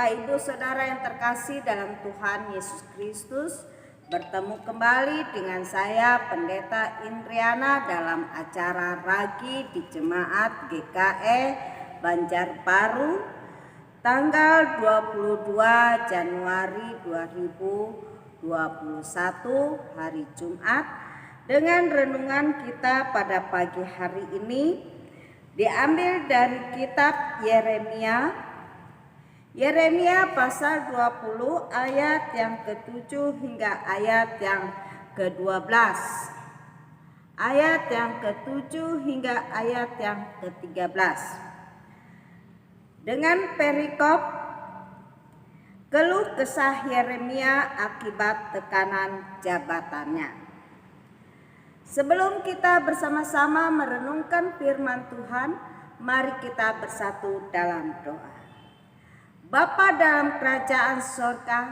Bapak Ibu Saudara yang terkasih dalam Tuhan Yesus Kristus, bertemu kembali dengan saya Pendeta Indriana dalam acara Ragi di Jemaat GKE Banjarbaru tanggal 22 Januari 2021 hari Jumat, dengan renungan kita pada pagi hari ini diambil dari kitab Yeremia pasal 20 ayat yang ke-7 hingga ayat yang ke-12. Ayat yang ke-7 hingga ayat yang ke-13. Dengan perikop keluh kesah Yeremia akibat tekanan jabatannya. Sebelum kita bersama-sama merenungkan firman Tuhan, mari kita bersatu dalam doa. Bapa dalam kerajaan sorga,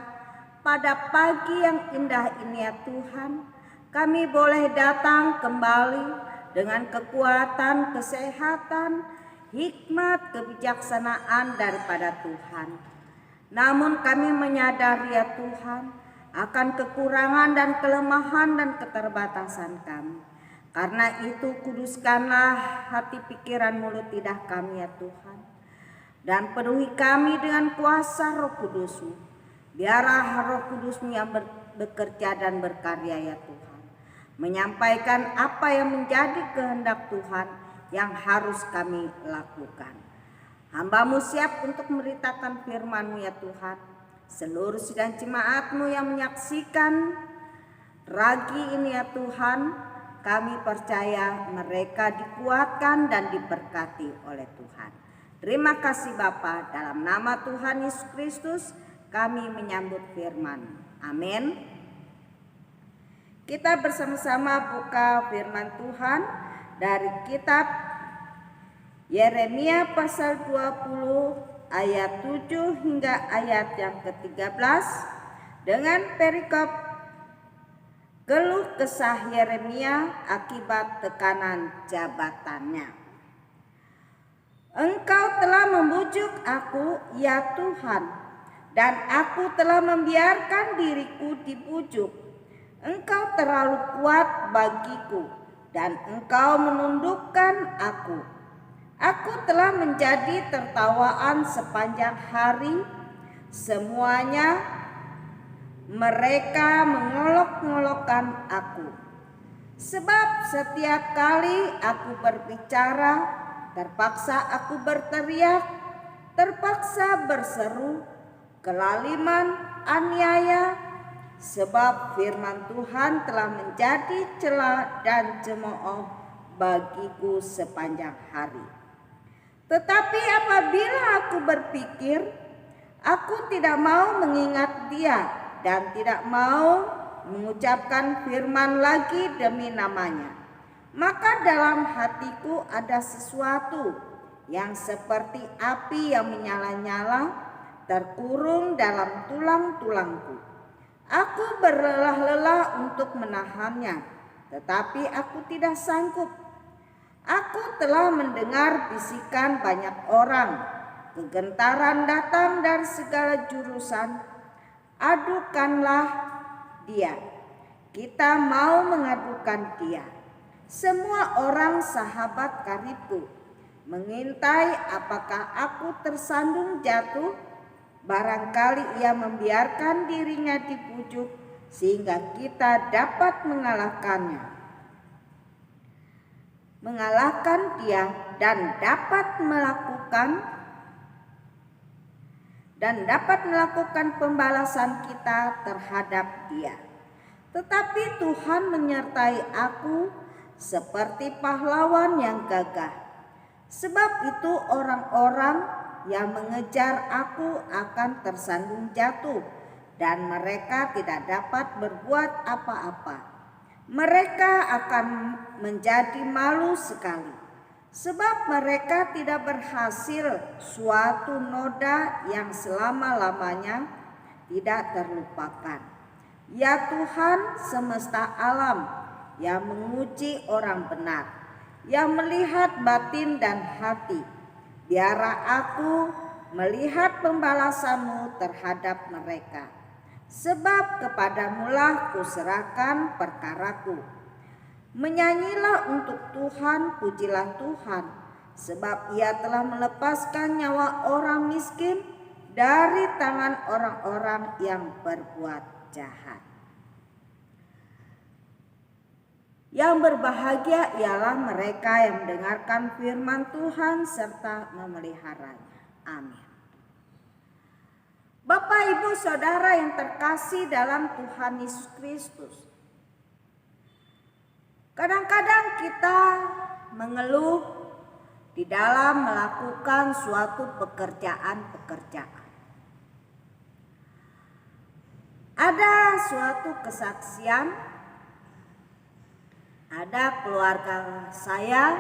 pada pagi yang indah ini ya Tuhan, kami boleh datang kembali dengan kekuatan, kesehatan, hikmat, kebijaksanaan daripada Tuhan. Namun kami menyadari ya Tuhan akan kekurangan dan kelemahan dan keterbatasan kami. Karena itu kuduskanlah hati, pikiran, mulut, lidah kami ya Tuhan. Dan penuhi kami dengan kuasa Roh Kudus-Mu. Biarlah Roh Kudus-Mu yang bekerja dan berkarya ya Tuhan, menyampaikan apa yang menjadi kehendak Tuhan yang harus kami lakukan. Hamba-Mu siap untuk memberitakan firman-Mu ya Tuhan. Seluruh sidang jemaat-Mu yang menyaksikan Ragi ini ya Tuhan, kami percaya mereka dikuatkan dan diberkati oleh Tuhan. Terima kasih Bapa, dalam nama Tuhan Yesus Kristus kami menyambut firman. Amin. Kita bersama-sama buka firman Tuhan dari kitab Yeremia pasal 20 ayat 7 hingga ayat yang ke-13 dengan perikop keluh kesah Yeremia akibat tekanan jabatannya. Engkau telah membujuk aku, ya Tuhan, dan aku telah membiarkan diriku dibujuk. Engkau terlalu kuat bagiku, dan engkau menundukkan aku. Aku telah menjadi tertawaan sepanjang hari. Semuanya mereka mengolok-ngolokkan aku. Sebab setiap kali aku berbicara, terpaksa aku berteriak, terpaksa berseru, kelaliman, aniaya, sebab firman Tuhan telah menjadi celah dan cemooh bagiku sepanjang hari. Tetapi apabila aku berpikir, aku tidak mau mengingat Dia dan tidak mau mengucapkan firman lagi demi namanya, maka dalam hatiku ada sesuatu yang seperti api yang menyala-nyala terkurung dalam tulang-tulangku. Aku berlelah-lelah untuk menahannya, tetapi aku tidak sanggup. Aku telah mendengar bisikan banyak orang, kegentaran datang dari segala jurusan. Adukanlah dia, kita mau mengadukan dia. Semua orang sahabat karibku mengintai apakah aku tersandung jatuh. Barangkali ia membiarkan dirinya dibujuk sehingga kita dapat mengalahkan dia dan dapat melakukan pembalasan kita terhadap dia. Tetapi Tuhan menyertai aku seperti pahlawan yang gagah. Sebab itu orang-orang yang mengejar aku akan tersandung jatuh, dan mereka tidak dapat berbuat apa-apa. Mereka akan menjadi malu sekali, sebab mereka tidak berhasil. Suatu noda yang selama-lamanya tidak terlupakan. Ya Tuhan semesta alam, yang menguji orang benar, yang melihat batin dan hati, biarlah aku melihat pembalasanmu terhadap mereka. Sebab kepadamulah kuserahkan perkaraku. Menyanyilah untuk Tuhan, pujilah Tuhan, sebab Ia telah melepaskan nyawa orang miskin dari tangan orang-orang yang berbuat jahat. Yang berbahagia ialah mereka yang mendengarkan firman Tuhan serta memeliharanya. Amin. Bapak, Ibu, Saudara yang terkasih dalam Tuhan Yesus Kristus, kadang-kadang kita mengeluh di dalam melakukan suatu pekerjaan-pekerjaan. Ada suatu kesaksian, ada keluarga saya,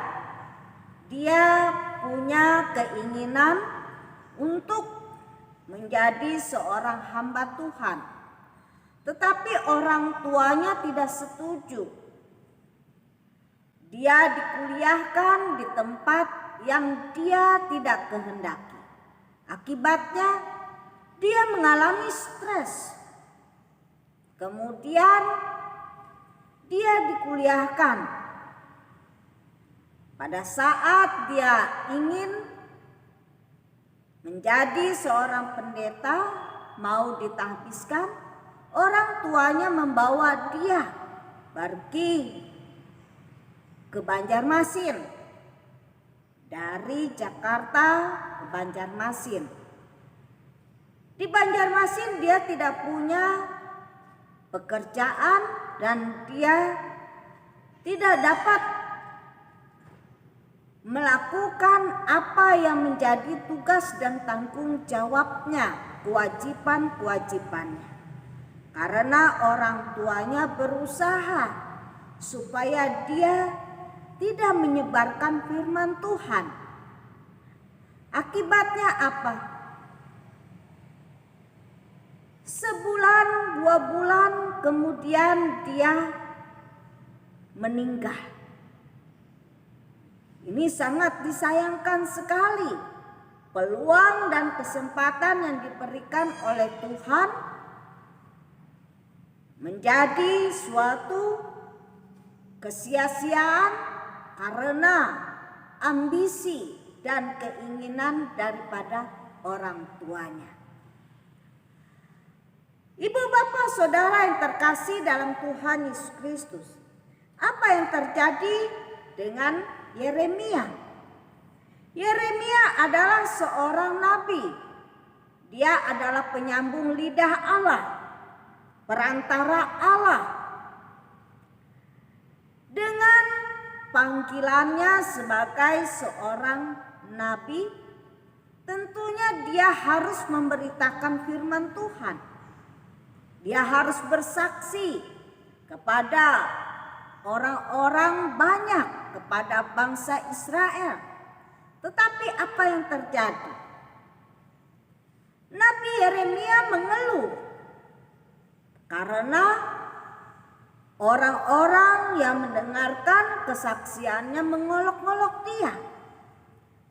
dia punya keinginan untuk menjadi seorang hamba Tuhan, tetapi orang tuanya tidak setuju. Dia dikuliahkan di tempat yang dia tidak kehendaki. Akibatnya dia mengalami stres. Kemudian dia dikuliahkan. Pada saat dia ingin menjadi seorang pendeta, mau ditahbiskan, orang tuanya membawa dia pergi ke Banjarmasin. Dari Jakarta ke Banjarmasin. Di Banjarmasin dia tidak punya pekerjaan dan dia tidak dapat melakukan apa yang menjadi tugas dan tanggung jawabnya, kewajiban-kewajibannya. Karena orang tuanya berusaha supaya dia tidak menyebarkan firman Tuhan. Akibatnya apa? Sebulan, 2 bulan kemudian dia meninggal. Ini sangat disayangkan sekali. Peluang dan kesempatan yang diberikan oleh Tuhan menjadi suatu kesia-siaan karena ambisi dan keinginan daripada orang tuanya. Ibu, bapak, saudara yang terkasih dalam Tuhan Yesus Kristus, apa yang terjadi dengan Yeremia? Yeremia adalah seorang nabi. Dia adalah penyambung lidah Allah, perantara Allah. Dengan panggilannya sebagai seorang nabi, tentunya dia harus memberitakan firman Tuhan. Dia harus bersaksi kepada orang-orang banyak, kepada bangsa Israel. Tetapi apa yang terjadi? Nabi Yeremia mengeluh karena orang-orang yang mendengarkan kesaksiannya mengolok-olok dia,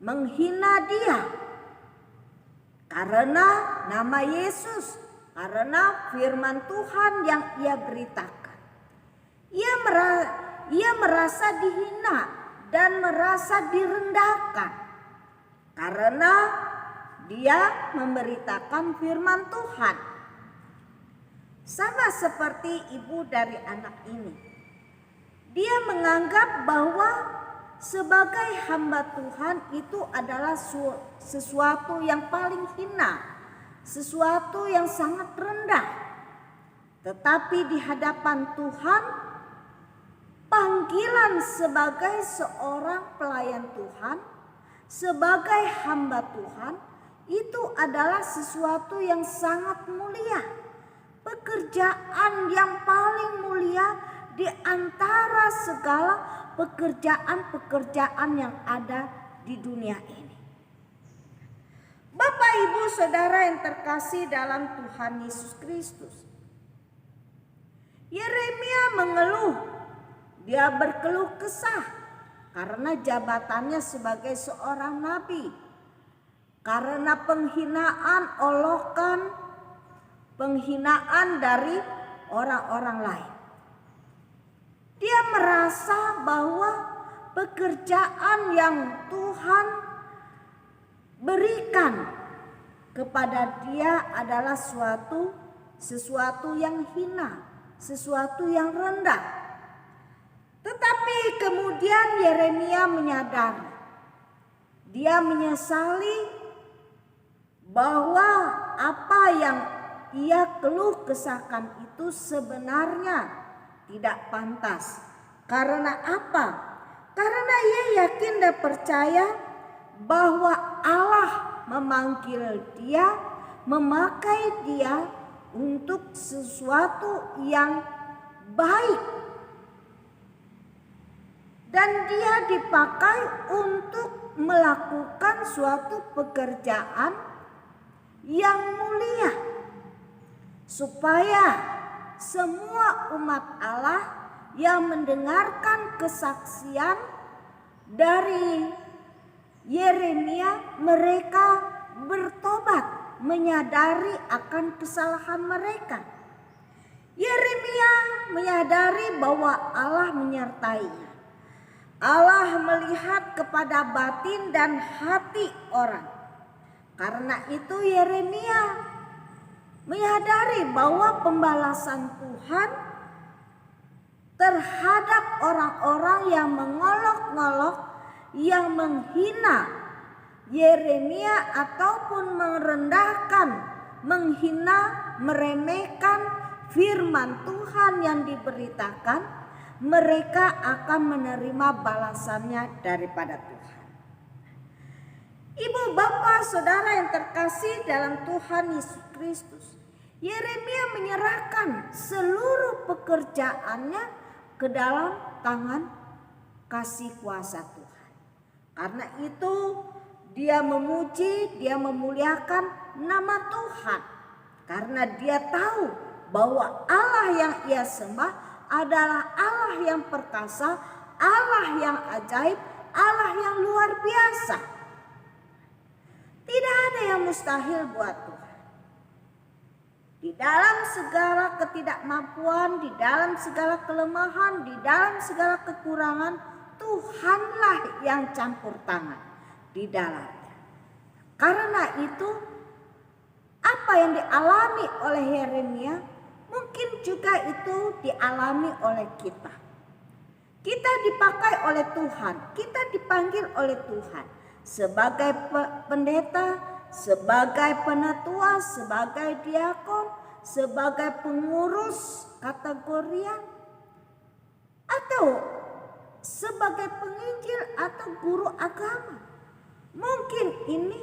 menghina dia karena nama Yesus, karena firman Tuhan yang ia beritakan. Ia merasa dihina dan merasa direndahkan karena dia memberitakan firman Tuhan. Sama seperti ibu dari anak ini. Dia menganggap bahwa sebagai hamba Tuhan itu adalah sesuatu yang paling hina, sesuatu yang sangat rendah. Tetapi di hadapan Tuhan, panggilan sebagai seorang pelayan Tuhan, sebagai hamba Tuhan, itu adalah sesuatu yang sangat mulia. Pekerjaan yang paling mulia di antara segala pekerjaan-pekerjaan yang ada di dunia ini. Bapak, Ibu, Saudara yang terkasih dalam Tuhan Yesus Kristus, Yeremia mengeluh, dia berkeluh kesah karena jabatannya sebagai seorang nabi. karena penghinaan, olokan, penghinaan dari orang-orang lain. Dia merasa bahwa pekerjaan yang Tuhan berikan kepada dia adalah sesuatu yang hina, sesuatu yang rendah. Tetapi kemudian Yeremia menyadari, dia menyesali bahwa apa yang ia keluh kesahkan itu sebenarnya tidak pantas. Karena apa? Karena ia yakin dan percaya bahwa Allah memanggil dia, memakai dia untuk sesuatu yang baik. Dan dia dipakai untuk melakukan suatu pekerjaan yang mulia, supaya semua umat Allah yang mendengarkan kesaksian dari Yeremia, mereka bertobat, menyadari akan kesalahan mereka. Yeremia menyadari bahwa Allah menyertainya. Allah melihat kepada batin dan hati orang. Karena itu Yeremia menyadari bahwa pembalasan Tuhan terhadap orang-orang yang mengolok-ngolok, yang menghina Yeremia ataupun merendahkan, menghina, meremehkan firman Tuhan yang diberitakan, mereka akan menerima balasannya daripada Tuhan. Ibu, bapak, saudara yang terkasih dalam Tuhan Yesus Kristus, Yeremia menyerahkan seluruh pekerjaannya ke dalam tangan kasih kuasa Tuhan. Karena itu dia memuji, dia memuliakan nama Tuhan. Karena dia tahu bahwa Allah yang ia sembah adalah Allah yang perkasa, Allah yang ajaib, Allah yang luar biasa. Tidak ada yang mustahil buat Tuhan. Di dalam segala ketidakmampuan, di dalam segala kelemahan, di dalam segala kekurangan, Tuhanlah yang campur tangan di dalamnya. Karena itu, apa yang dialami oleh Yeremia mungkin juga itu dialami oleh kita. Kita dipakai oleh Tuhan, kita dipanggil oleh Tuhan sebagai pendeta, sebagai penatua, sebagai diakon, sebagai pengurus kategorian, atau sebagai penginjil atau guru agama. Mungkin ini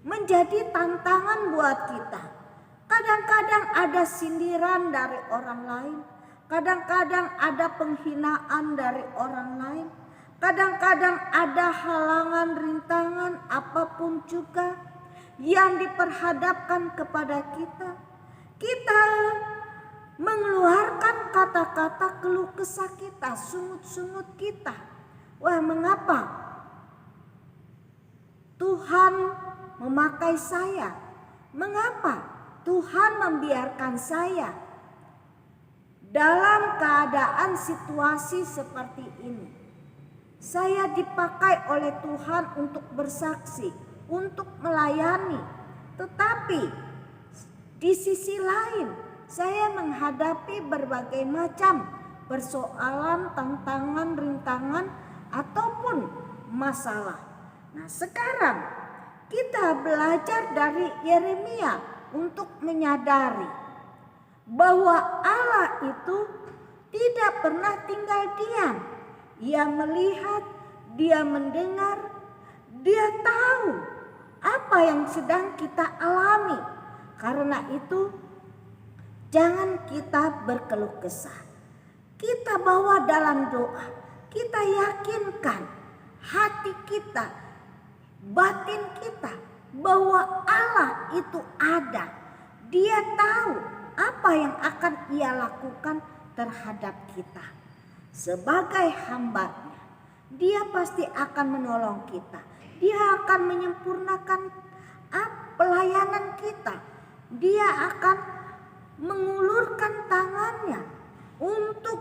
menjadi tantangan buat kita. Kadang-kadang ada sindiran dari orang lain, kadang-kadang ada penghinaan dari orang lain, kadang-kadang ada halangan, rintangan, apapun juga yang diperhadapkan kepada kita. Kita mengeluarkan kata-kata keluh kesah kita, sungut-sungut kita. Wah, mengapa Tuhan memakai saya? Mengapa Tuhan membiarkan saya dalam keadaan situasi seperti ini? Saya dipakai oleh Tuhan untuk bersaksi, untuk melayani. Tetapi di sisi lain, saya menghadapi berbagai macam persoalan, tantangan, rintangan, ataupun masalah. Nah, sekarang kita belajar dari Yeremia untuk menyadari bahwa Allah itu tidak pernah tinggal diam. Ia melihat, dia mendengar, dia tahu apa yang sedang kita alami. Karena itu jangan kita berkeluh kesah. Kita bawa dalam doa, kita yakinkan hati kita, batin kita bahwa Allah itu ada. Dia tahu apa yang akan ia lakukan terhadap kita. Sebagai hamba-Nya, dia pasti akan menolong kita. Dia akan menyempurnakan Dia akan mengulurkan tangannya untuk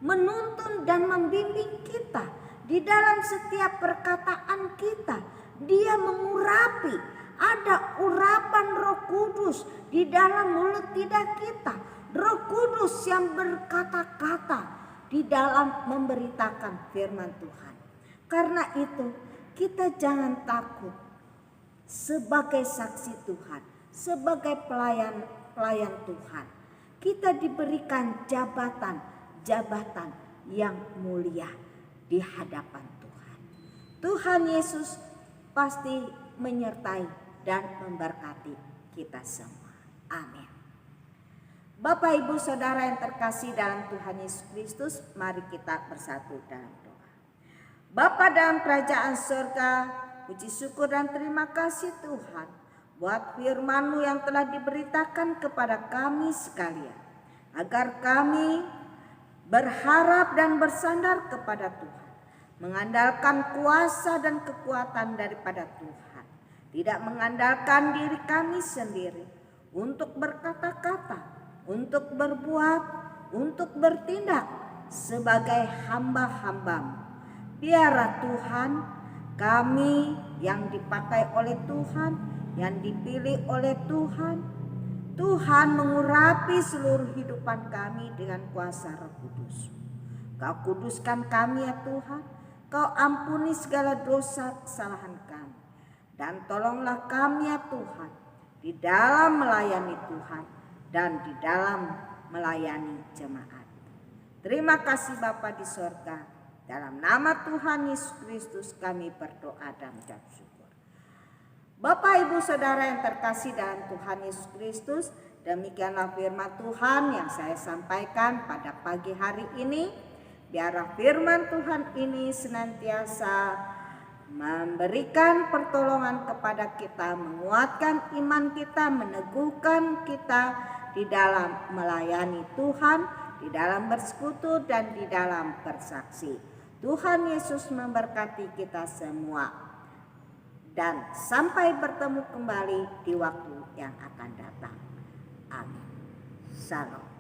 menuntun dan membimbing kita di dalam setiap perkataan kita. Dia mengurapi, ada urapan Roh Kudus di dalam mulut lidah kita. Roh Kudus yang berkata-kata di dalam memberitakan firman Tuhan. Karena itu kita jangan takut sebagai saksi Tuhan, sebagai pelayan Tuhan. Kita diberikan jabatan yang mulia di hadapan Tuhan. Tuhan Yesus pasti menyertai dan memberkati kita semua. Amin. Bapak, Ibu, Saudara yang terkasih dalam Tuhan Yesus Kristus, mari kita bersatu dalam doa. Bapa dalam kerajaan surga, puji syukur dan terima kasih Tuhan buat firman-Mu yang telah diberitakan kepada kami sekalian, agar kami berharap dan bersandar kepada Tuhan, mengandalkan kuasa dan kekuatan daripada Tuhan, tidak mengandalkan diri kami sendiri untuk berkata-kata, untuk berbuat, untuk bertindak sebagai hamba-hamba-Mu. Biarlah Tuhan, kami yang dipakai oleh Tuhan, yang dipilih oleh Tuhan, Tuhan mengurapi seluruh hidupan kami dengan kuasa Roh Kudus. Kau kuduskan kami ya Tuhan, Kau ampuni segala dosa kesalahan kami. Dan tolonglah kami ya Tuhan, di dalam melayani Tuhan dan di dalam melayani jemaat. Terima kasih Bapa di sorga, dalam nama Tuhan Yesus Kristus kami berdoa dan mengucap syukur. Bapak, Ibu, Saudara yang terkasih dalam Tuhan Yesus Kristus, demikianlah firman Tuhan yang saya sampaikan pada pagi hari ini. Biarlah firman Tuhan ini senantiasa memberikan pertolongan kepada kita, menguatkan iman kita, meneguhkan kita di dalam melayani Tuhan, di dalam bersekutu dan di dalam bersaksi. Tuhan Yesus memberkati kita semua. Dan sampai bertemu kembali di waktu yang akan datang. Amin. Shalom.